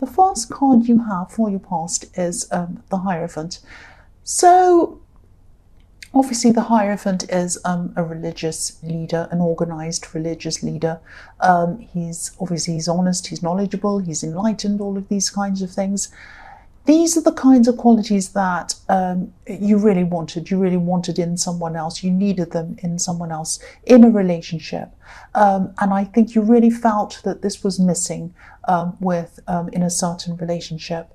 The first card you have for your past is the Hierophant. So obviously the Hierophant is a religious leader, an organized religious leader. He's honest, he's knowledgeable, he's enlightened, all of these kinds of things. These are the kinds of qualities that you really wanted in someone else. You needed them in someone else, in a relationship. And I think you really felt that this was missing in a certain relationship.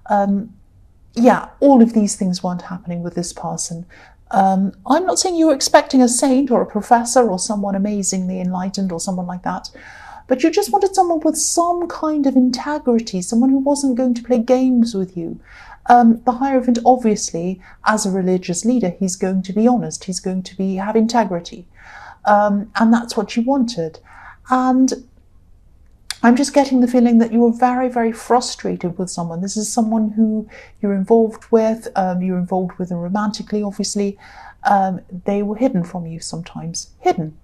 All of these things weren't happening with this person. I'm not saying you were expecting a saint or a professor or someone amazingly enlightened or someone like that. But you just wanted someone with some kind of integrity, someone who wasn't going to play games with you. The Hierophant, obviously, as a religious leader, he's going to be honest, he's going to have integrity. And that's what you wanted. And I'm just getting the feeling that you were very, very frustrated with someone. This is someone who you're involved with them romantically, obviously. They were hidden from you sometimes. Hidden.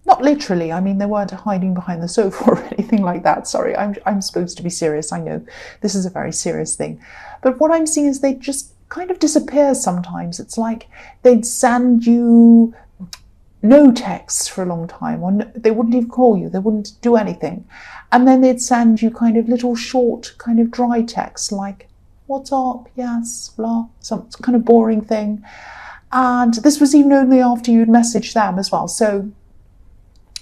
Not literally, I mean, they weren't hiding behind the sofa or anything like that. Sorry, I'm supposed to be serious, I know. This is a very serious thing. But what I'm seeing is they just kind of disappear sometimes. It's like they'd send you no texts for a long time, or they wouldn't even call you, they wouldn't do anything. And then they'd send you kind of little short, kind of dry texts like, what's up, yes, blah, some kind of boring thing. And this was even only after you'd messaged them as well. So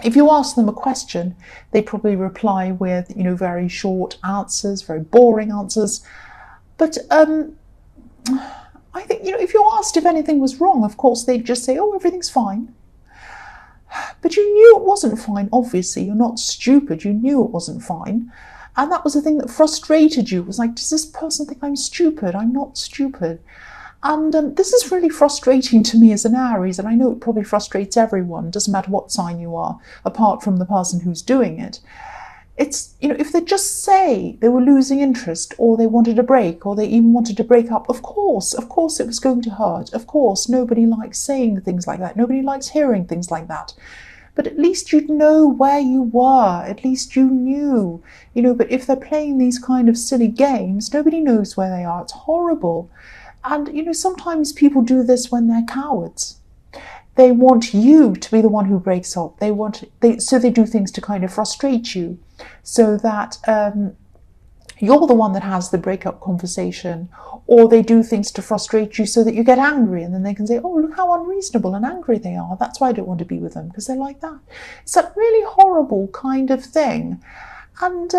if you ask them a question, they probably reply with, very short answers, very boring answers. But I think, if you asked if anything was wrong, of course, they'd just say, oh, everything's fine. But you knew it wasn't fine, obviously. You're not stupid. You knew it wasn't fine. And that was the thing that frustrated you. It was like, does this person think I'm stupid? I'm not stupid. And this is really frustrating to me as an Aries, and I know it probably frustrates everyone, doesn't matter what sign you are, apart from the person who's doing it. It's, if they just say they were losing interest, or they wanted a break, or they even wanted to break up, of course it was going to hurt. Of course, nobody likes saying things like that. Nobody likes hearing things like that. But at least you'd know where you were. At least you knew, but if they're playing these kind of silly games, nobody knows where they are. It's horrible. And, sometimes people do this when they're cowards. They want you to be the one who breaks up. So they do things to kind of frustrate you, so that you're the one that has the breakup conversation, or they do things to frustrate you so that you get angry, and then they can say, oh, look how unreasonable and angry they are. That's why I don't want to be with them, because they're like that. It's that really horrible kind of thing. And,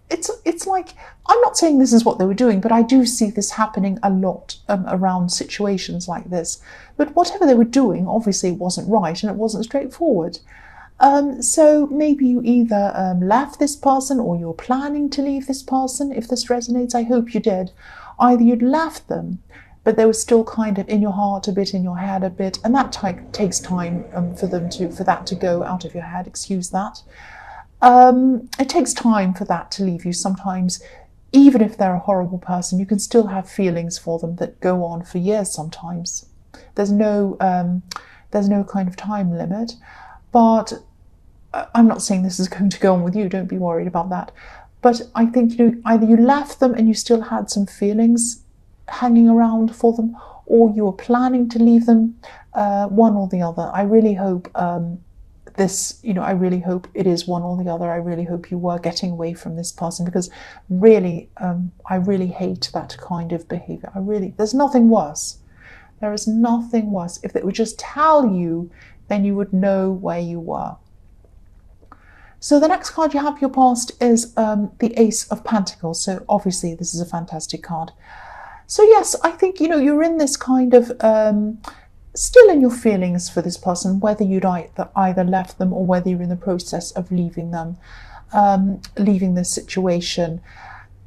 it's like, I'm not saying this is what they were doing, but I do see this happening a lot around situations like this. But whatever they were doing, obviously wasn't right, and it wasn't straightforward. So maybe you either left this person, or you're planning to leave this person. If this resonates, I hope you did. Either you'd left them, but they were still kind of in your heart a bit, in your head a bit, and that takes time for that to go out of your head. Excuse that. It takes time for that to leave you. Sometimes, even if they're a horrible person, you can still have feelings for them that go on for years sometimes. There's no kind of time limit. But I'm not saying this is going to go on with you. Don't be worried about that. But I think, either you left them and you still had some feelings hanging around for them, or you were planning to leave them, one or the other. I really hope I really hope it is one or the other. I really hope you were getting away from this person, because really, I really hate that kind of behavior. There's nothing worse. There is nothing worse. If they would just tell you, then you would know where you were. So the next card you have for your past is the Ace of Pentacles. So obviously this is a fantastic card. So yes, I think, you're in this kind of, still in your feelings for this person, whether you'd either left them, or whether you're in the process of leaving them, leaving this situation.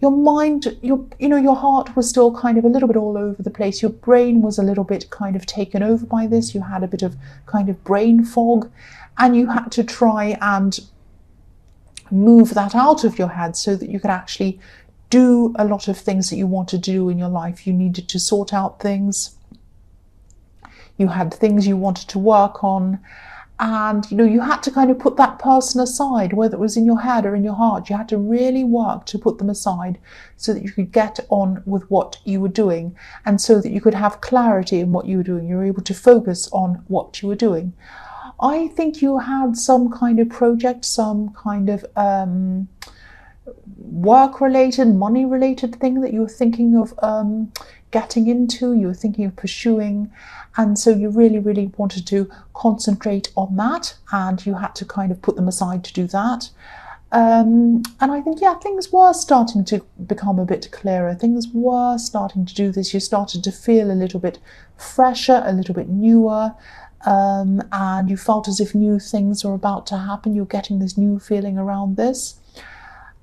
Your mind, your heart was still kind of a little bit all over the place. Your brain was a little bit kind of taken over by this. You had a bit of kind of brain fog, and you had to try and move that out of your head so that you could actually do a lot of things that you wanted to do in your life. You needed to sort out things. You had things you wanted to work on. And, you had to kind of put that person aside, whether it was in your head or in your heart. You had to really work to put them aside so that you could get on with what you were doing, and so that you could have clarity in what you were doing. You were able to focus on what you were doing. I think you had some kind of project, some kind of work-related, money-related thing that you were thinking of getting into, you were thinking of pursuing, and so you really, really wanted to concentrate on that, and you had to kind of put them aside to do that. And I think, things were starting to become a bit clearer. Things were starting to do this. You started to feel a little bit fresher, a little bit newer, and you felt as if new things were about to happen. You're getting this new feeling around this.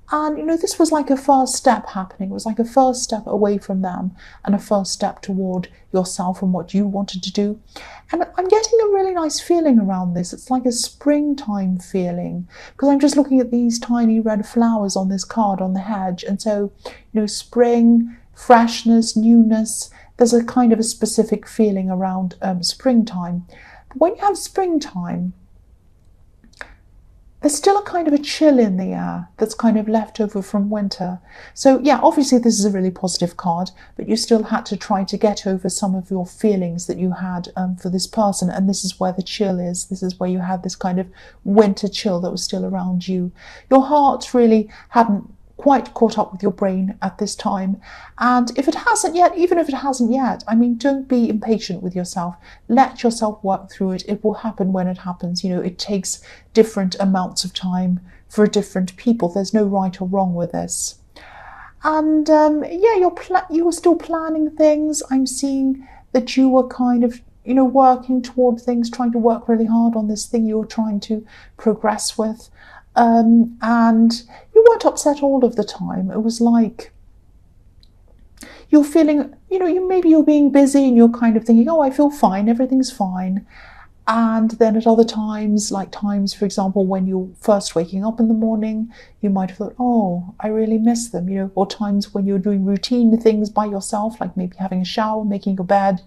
And, this was like a first step happening. It was like a first step away from them and a first step toward yourself and what you wanted to do. And I'm getting a really nice feeling around this. It's like a springtime feeling, because I'm just looking at these tiny red flowers on this card on the hedge. And so, spring, freshness, newness, there's a kind of a specific feeling around springtime. But when you have springtime, there's still a kind of a chill in the air that's kind of left over from winter. So obviously this is a really positive card, but you still had to try to get over some of your feelings that you had for this person. And this is where the chill is. This is where you had this kind of winter chill that was still around you. Your heart really hadn't quite caught up with your brain at this time. And if it hasn't yet, even if it hasn't yet, don't be impatient with yourself. Let yourself work through it. It will happen when it happens. It takes different amounts of time for different people. There's no right or wrong with this. And you were still planning things. I'm seeing that you were kind of working toward things, trying to work really hard on this thing you were trying to progress with. And you weren't upset all of the time. It was like you're feeling, maybe you're being busy and you're kind of thinking, oh, I feel fine, everything's fine. And then at other times, like times, for example, when you're first waking up in the morning, you might have thought, oh, I really miss them, or times when you're doing routine things by yourself, like maybe having a shower, making your bed.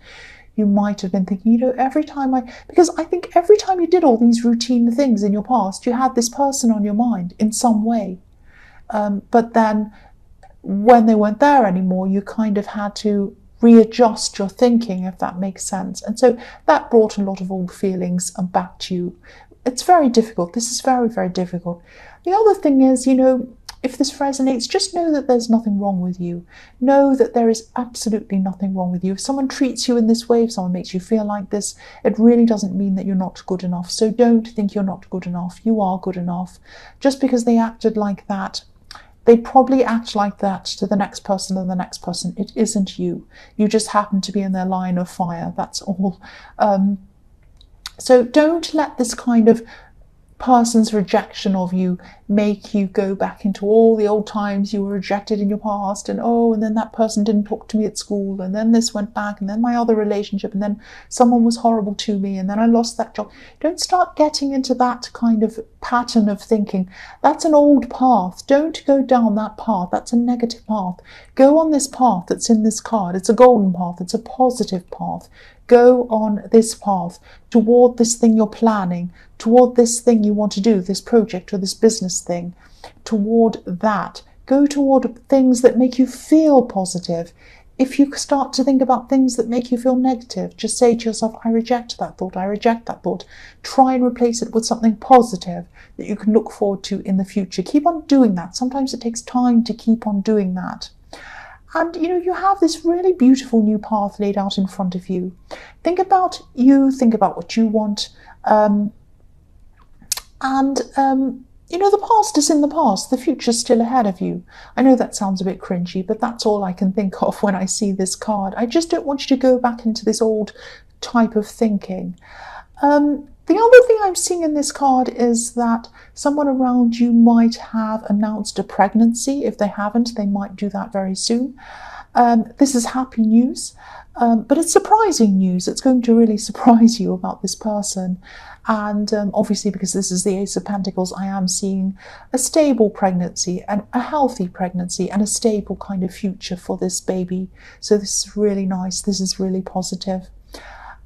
You might have been thinking, because I think every time you did all these routine things in your past, you had this person on your mind in some way. But then when they weren't there anymore, you kind of had to readjust your thinking, if that makes sense. And so that brought a lot of old feelings back to you. It's very difficult. This is very, very difficult. The other thing is, if this resonates, just know that there's nothing wrong with you. Know that there is absolutely nothing wrong with you. If someone treats you in this way, if someone makes you feel like this, it really doesn't mean that you're not good enough. So don't think you're not good enough. You are good enough. Just because they acted like that, they probably act like that to the next person and the next person. It isn't you. You just happen to be in their line of fire. That's all. So don't let this kind of person's rejection of you make you go back into all the old times you were rejected in your past, and then that person didn't talk to me at school, and then this went back, and then my other relationship, and then someone was horrible to me, and then I lost that job. Don't start getting into that kind of pattern of thinking. That's an old path. Don't go down that path. That's a negative path. Go on this path that's in this card. It's a golden path. It's a positive path. Go on this path toward this thing you're planning, toward this thing you want to do, this project or this business thing, toward that. Go toward things that make you feel positive. If you start to think about things that make you feel negative, just say to yourself, I reject that thought, I reject that thought. Try and replace it with something positive that you can look forward to in the future. Keep on doing that. Sometimes it takes time to keep on doing that. And, you have this really beautiful new path laid out in front of you. Think about you, think about what you want. The past is in the past. The future's still ahead of you. I know that sounds a bit cringy, but that's all I can think of when I see this card. I just don't want you to go back into this old type of thinking. The other thing I'm seeing in this card is that someone around you might have announced a pregnancy. If they haven't, they might do that very soon. This is happy news, but it's surprising news. It's going to really surprise you about this person. And obviously, because this is the Ace of Pentacles, I am seeing a stable pregnancy, and a healthy pregnancy, and a stable kind of future for this baby. So this is really nice. This is really positive.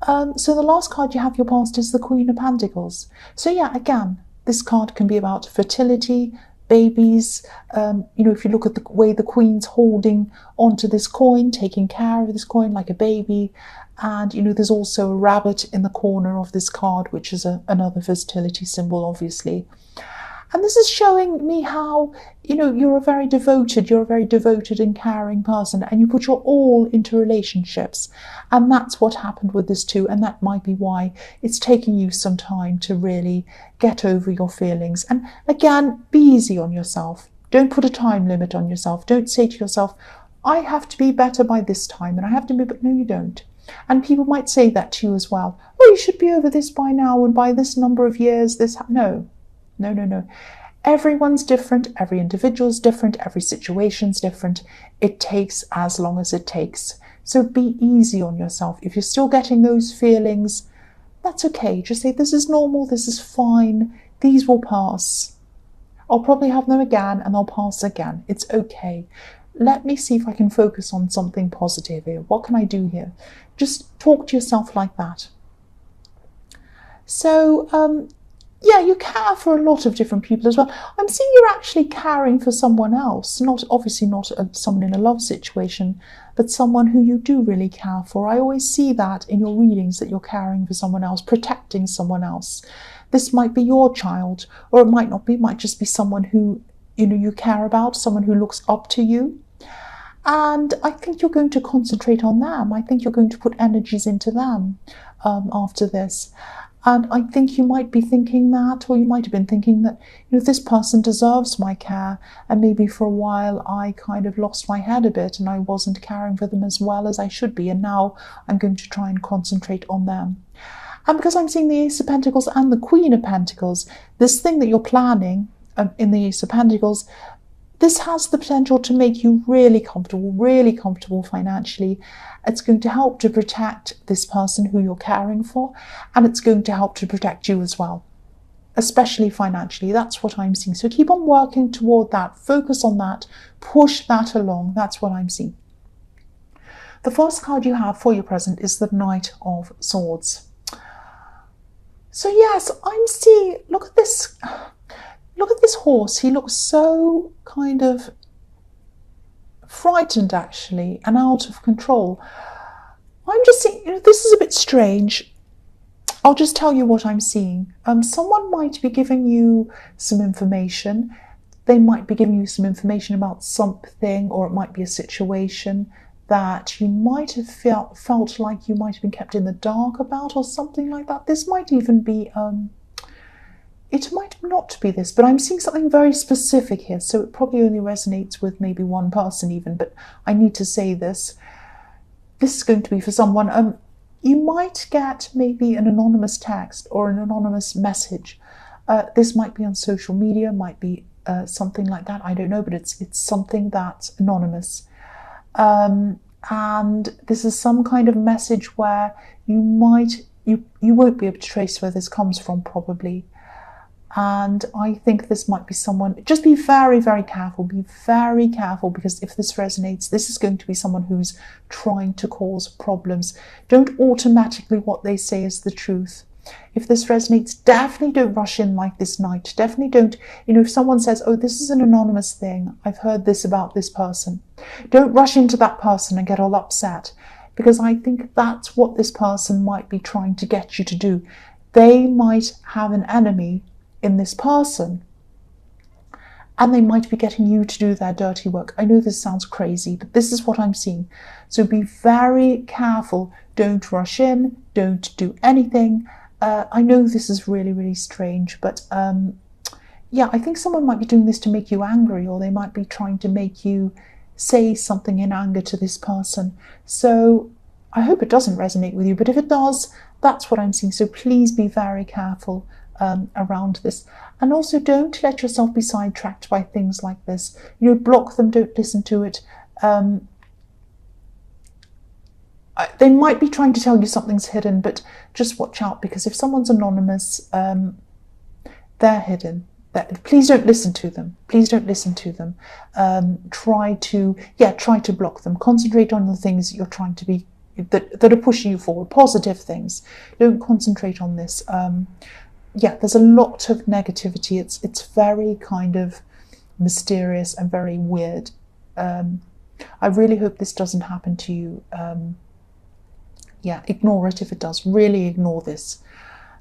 So the last card you have your past is the Queen of Pentacles. So yeah, again, this card can be about fertility, babies. If you look at the way the Queen's holding onto this coin, taking care of this coin like a baby. And, there's also a rabbit in the corner of this card, which is another fertility symbol, obviously. And this is showing me how, you're a very devoted and caring person, and you put your all into relationships. And that's what happened with this too. And that might be why it's taking you some time to really get over your feelings. And again, be easy on yourself. Don't put a time limit on yourself. Don't say to yourself, I have to be better by this time, and I have to be, but no, you don't. And people might say that to you as well. Oh, you should be over this by now, and by this number of years, No. Everyone's different, every individual's different, every situation's different. It takes as long as it takes. So be easy on yourself. If you're still getting those feelings, that's okay. Just say, this is normal, this is fine, these will pass. I'll probably have them again and they'll pass again. It's okay. Let me see if I can focus on something positive here. What can I do here? Just talk to yourself like that. So, yeah, you care for a lot of different people as well. I'm seeing you're actually caring for someone else, obviously not someone in a love situation, but someone who you do really care for. I always see that in your readings, that you're caring for someone else, protecting someone else. This might be your child, or it might not be. It might just be someone who you care about, someone who looks up to you. And I think you're going to concentrate on them. I think you're going to put energies into them after this. And I think you might be thinking that, or you might have been thinking that, this person deserves my care. And maybe for a while I kind of lost my head a bit and I wasn't caring for them as well as I should be. And now I'm going to try and concentrate on them. And because I'm seeing the Ace of Pentacles and the Queen of Pentacles, this thing that you're planning in the Ace of Pentacles, this has the potential to make you really comfortable financially. It's going to help to protect this person who you're caring for, and it's going to help to protect you as well, especially financially. That's what I'm seeing. So keep on working toward that. Focus on that. Push that along. That's what I'm seeing. The first card you have for your present is the Knight of Swords. So yes, I'm seeing, look at this horse. He looks so kind of frightened, actually, and out of control. I'm just seeing, this is a bit strange. I'll just tell you what I'm seeing. Someone might be giving you some information. They might be giving you some information about something, or it might be a situation that you might have felt like you might have been kept in the dark about, or something like that. This might even be it might not be this, but I'm seeing something very specific here, so it probably only resonates with maybe one person even, but I need to say this. This is going to be for someone. You might get maybe an anonymous text or an anonymous message. This might be on social media, might be something like that, I don't know, but it's something that's anonymous. And this is some kind of message where you won't be able to trace where this comes from, probably. And I think this might be someone, just be very, very careful. Be very careful, because if this resonates, this is going to be someone who's trying to cause problems. Don't automatically what they say is the truth. If this resonates, definitely don't rush in like this knight. Definitely don't, if someone says, oh, this is an anonymous thing, I've heard this about this person. Don't rush into that person and get all upset, because I think that's what this person might be trying to get you to do. They might have an enemy in this person, and they might be getting you to do their dirty work. I know this sounds crazy, but this is what I'm seeing. So be very careful. Don't rush in. Don't do anything. I know this is really, really strange, but yeah, I think someone might be doing this to make you angry, or they might be trying to make you say something in anger to this person. So I hope it doesn't resonate with you, but if it does, that's what I'm seeing. So please be very careful around this, and also don't let yourself be sidetracked by things like this. Block them, don't listen to it. They might be trying to tell you something's hidden, but just watch out, because if someone's anonymous, they're hidden. Please don't listen to them. Please don't listen to them. Try to block them. Concentrate on the things you're trying to be that are pushing you forward, positive things. Don't concentrate on this. Yeah, there's a lot of negativity. It's very kind of mysterious and very weird. I really hope this doesn't happen to you. Yeah, ignore it if it does. Really ignore this.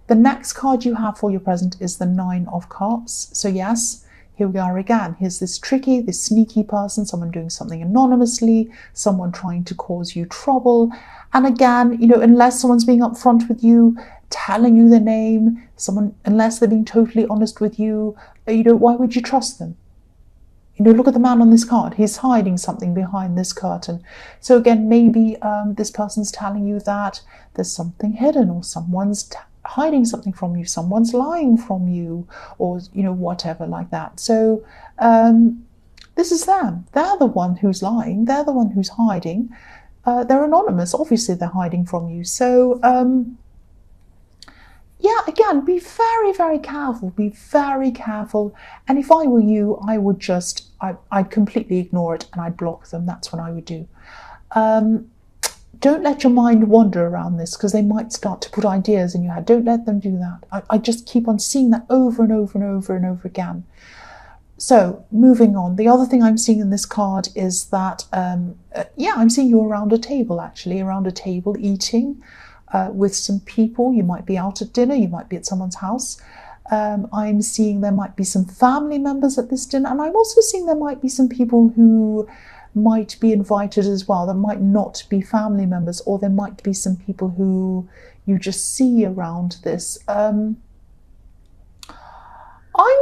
The next card you have for your present is the Nine of Cups. So yes, here we are again. Here's this tricky, this sneaky person, someone doing something anonymously, someone trying to cause you trouble. And again, you know, unless someone's being upfront with you, telling you their name, unless they're being totally honest with you, you know, why would you trust them? You know, look at the man on this card. He's hiding something behind this curtain. So again, maybe this person's telling you that there's something hidden, or someone's hiding something from you, someone's lying from you, or, you know, whatever like that. So this is them. They're the one who's lying. They're the one who's hiding. They're anonymous. Obviously, they're hiding from you. So yeah, again, be very, very careful. Be very careful. And if I were you, I would just, I'd completely ignore it and I'd block them. That's what I would do. Don't let your mind wander around this, because they might start to put ideas in your head. Don't let them do that. I just keep on seeing that over and over and over and over again. So moving on, the other thing I'm seeing in this card is that, yeah, I'm seeing you around a table, actually, around a table eating with some people. You might be out at dinner, you might be at someone's house. I'm seeing there might be some family members at this dinner, and I'm also seeing there might be some people who might be invited as well. That might not be family members, or there might be some people who you just see around this. I'm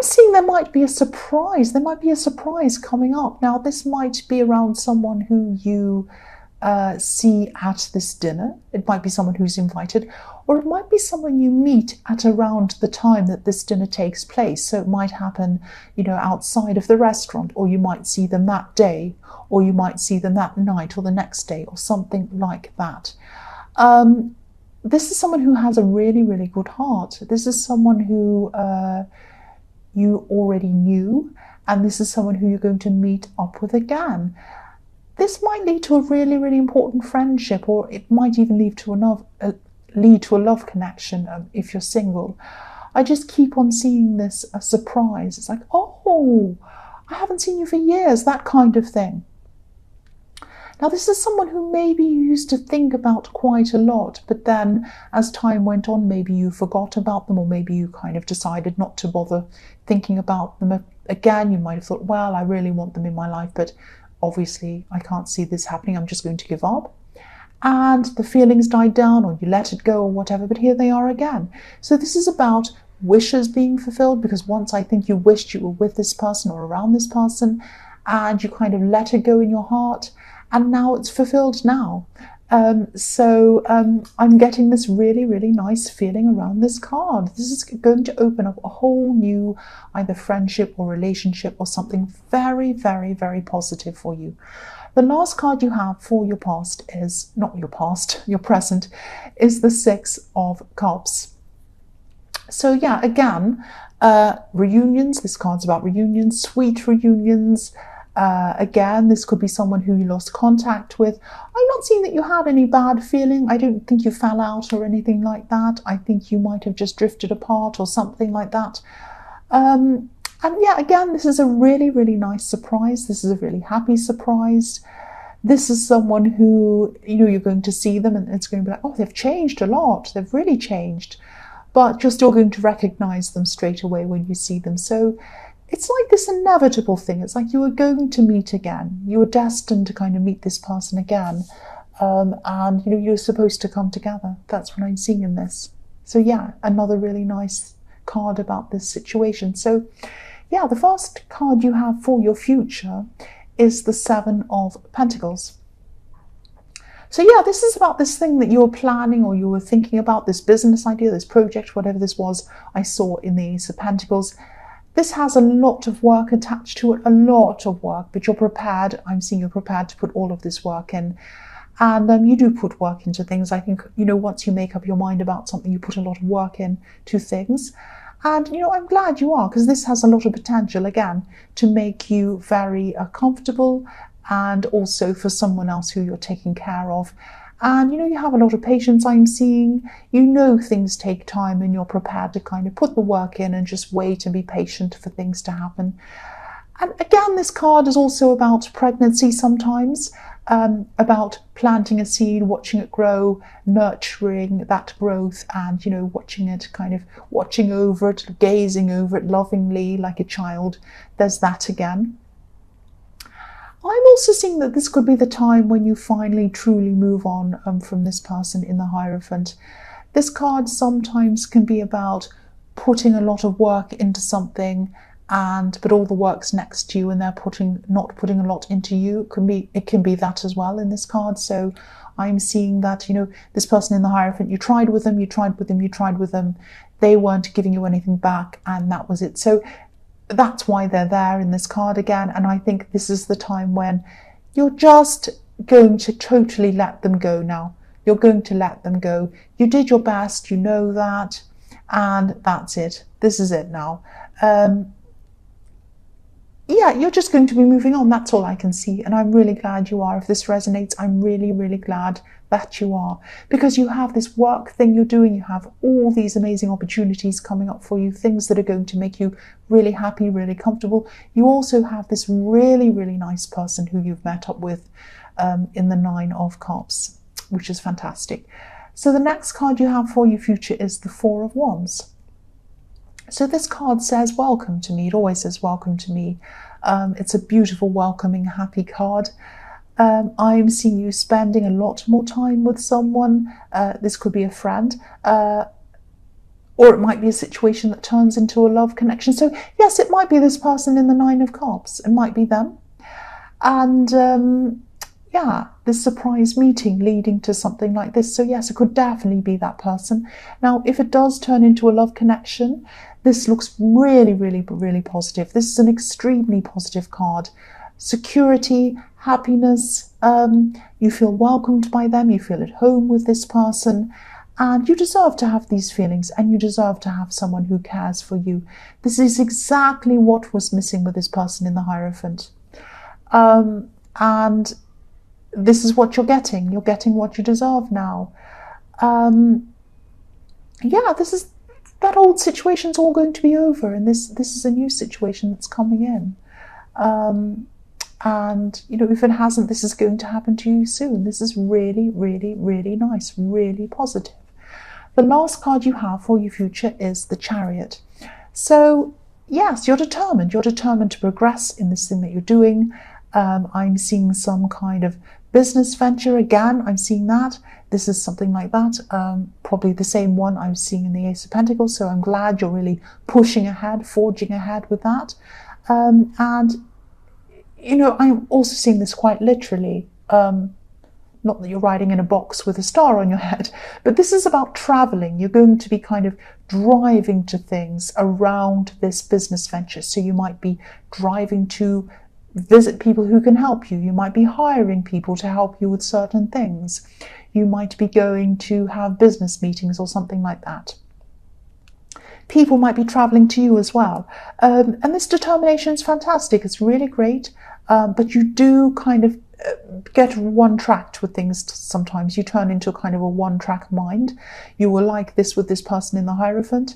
seeing there might be a surprise. There might be a surprise coming up. Now, this might be around someone who you see at this dinner. It might be someone who's invited, or it might be someone you meet at around the time that this dinner takes place. So it might happen, you know, outside of the restaurant, or you might see them that day, or you might see them that night or the next day, or something like that. This is someone who has a really, really good heart. This is someone who you already knew, and this is someone who you're going to meet up with again. This might lead to a really, really important friendship, or it might even lead to a love connection if you're single. I just keep on seeing this a surprise. It's like, oh, I haven't seen you for years, that kind of thing. Now, this is someone who maybe you used to think about quite a lot, but then as time went on, maybe you forgot about them, or maybe you kind of decided not to bother thinking about them again. You might have thought, well, I really want them in my life, but obviously I can't see this happening. I'm just going to give up. And the feelings died down, or you let it go, or whatever, but here they are again. So this is about wishes being fulfilled, because once I think you wished you were with this person or around this person, and you kind of let it go in your heart, and now it's fulfilled now. I'm getting this really, really nice feeling around this card. This is going to open up a whole new either friendship or relationship, or something very, very, very positive for you. The last card you have for your past is, not your past, your present, is the Six of Cups. So yeah, again, reunions. This card's about reunions, sweet reunions. Again, this could be someone who you lost contact with. I'm not seeing that you had any bad feeling. I don't think you fell out or anything like that. I think you might have just drifted apart or something like that. And yeah, again, this is a really, really nice surprise. This is a really happy surprise. This is someone who, you know, you're going to see them and it's going to be like, oh, they've changed a lot. They've really changed. But you're still going to recognize them straight away when you see them. So it's like this inevitable thing. It's like you were going to meet again. You were destined to kind of meet this person again. And, you know, you're supposed to come together. That's what I'm seeing in this. So yeah, another really nice card about this situation. So yeah, the first card you have for your future is the Seven of Pentacles. So yeah, this is about this thing that you were planning, or you were thinking about, this business idea, this project, whatever this was I saw in the Ace of Pentacles. This has a lot of work attached to it, a lot of work, but you're prepared. I'm seeing you're prepared to put all of this work in. And you do put work into things. I think, you know, once you make up your mind about something, you put a lot of work into things. And, you know, I'm glad you are, because this has a lot of potential, again, to make you very comfortable, and also for someone else who you're taking care of. And you have a lot of patience, I'm seeing. Things take time and you're prepared to kind of put the work in and just wait and be patient for things to happen. And again, this card is also about pregnancy sometimes, about planting a seed, watching it grow, nurturing that growth, and watching it, kind of watching over it, gazing over it lovingly like a child. There's that again. I'm also seeing that this could be the time when you finally truly move on from this person in the Hierophant. This card sometimes can be about putting a lot of work into something, but all the work's next to you and they're not putting a lot into you. It can be that as well in this card. So I'm seeing that, this person in the Hierophant, you tried with them, they weren't giving you anything back, and that was it. So that's why they're there in this card again. And I think this is the time when you're just going to totally let them go now. You're going to let them go. You did your best, that, and that's it. This is it now. You're just going to be moving on. That's all I can see. And I'm really glad you are. If this resonates, I'm really, really glad that you are. Because you have this work thing you're doing. You have all these amazing opportunities coming up for you, things that are going to make you really happy, really comfortable. You also have this really, really nice person who you've met up with in the Nine of Cups, which is fantastic. So the next card you have for your future is the Four of Wands. So this card says, welcome to me. It always says, welcome to me. It's a beautiful, welcoming, happy card. I'm seeing you spending a lot more time with someone. This could be a friend, or it might be a situation that turns into a love connection. So yes, it might be this person in the Nine of Cups. It might be them. And this surprise meeting leading to something like this. So yes, it could definitely be that person. Now, if it does turn into a love connection, this looks really, really, really positive. This is an extremely positive card. Security, happiness, you feel welcomed by them, you feel at home with this person, and you deserve to have these feelings, and you deserve to have someone who cares for you. This is exactly what was missing with this person in the Hierophant. And this is what you're getting. You're getting what you deserve now. This is that old situation's all going to be over, and this is a new situation that's coming in. And if it hasn't, this is going to happen to you soon. This is really, really, really nice, really positive. The last card you have for your future is the Chariot. So yes, you're determined. You're determined to progress in this thing that you're doing. I'm seeing some kind of business venture again. I'm seeing that. This is something like that. Probably the same one I'm seeing in the Ace of Pentacles. So I'm glad you're really pushing ahead, forging ahead with that. And I'm also seeing this quite literally. Not that you're riding in a box with a star on your head, but this is about traveling. You're going to be kind of driving to things around this business venture. So you might be driving to visit people who can help you. You might be hiring people to help you with certain things. You might be going to have business meetings or something like that. People might be traveling to you as well. And this determination is fantastic. It's really great. But you do kind of get one-tracked with things sometimes. You turn into kind of a one-track mind. You were like this with this person in the Hierophant,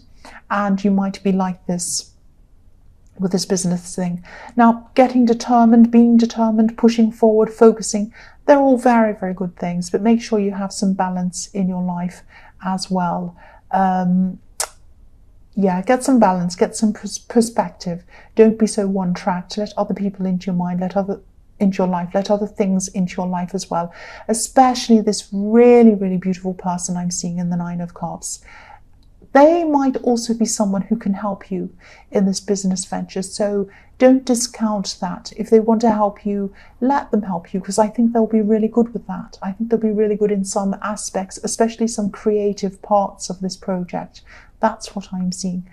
and you might be like this with this business thing. Now, getting determined, being determined, pushing forward, focusing, they're all very, very good things, but make sure you have some balance in your life as well. Get some balance, get some perspective. Don't be so one-tracked. Let other people into your mind, into your life, let other things into your life as well. Especially this really, really beautiful person I'm seeing in the Nine of Cups. They might also be someone who can help you in this business venture. So don't discount that. If they want to help you, let them help you, because I think they'll be really good with that. I think they'll be really good in some aspects, especially some creative parts of this project. That's what I'm seeing.